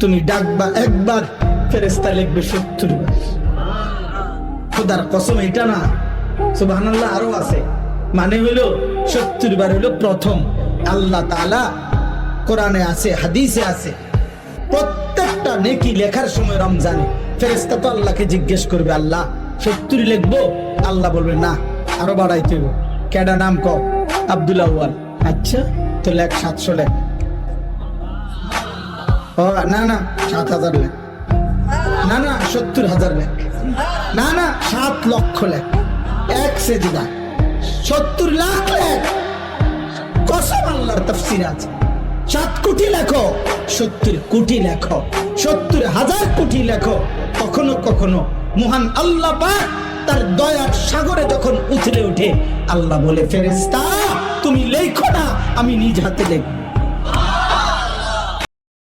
তুমি ডাকবা একবার, ফেরেশতা লিখবে 70 বার। খোদার কসম এটা না, সুবহানাল্লাহ আরো আছে। মানে হইলো 70 বার হইলো প্রথম। আল্লাহ তাআলা কোরআনে আছে, হাদিসে আছে, প্রত্যেকটা নেকি লেখার সময় রমজানে ফেরেশতা তো আল্লাহকে জিজ্ঞেস করবে, আল্লাহ 70 লিখবো? আল্লাহ বলবে না, আরো বাড়াইতে হবে। কেডা নাম ক? আব্দুল আউয়াল। আচ্ছা তো লেখ 700 লেখ। ও না না 7000 লেখ। না না 70,000 লেখ। না না 7 লক্ষ লেখ। এক সেজদা 70 লাখ লেখ। কসম আল্লাহর তাফসীর আছে। 7 কোটি লেখো, 70 কোটি লেখো, 70,000 কোটি লেখো। কখনো কখনো মহান আল্লাহ পাক তার দয়ার সাগরে যখন উথলে ওঠে, আল্লাহ বলে ফেরেশতা তুমি লেখো না, আমি নিজ হাতে লিখব।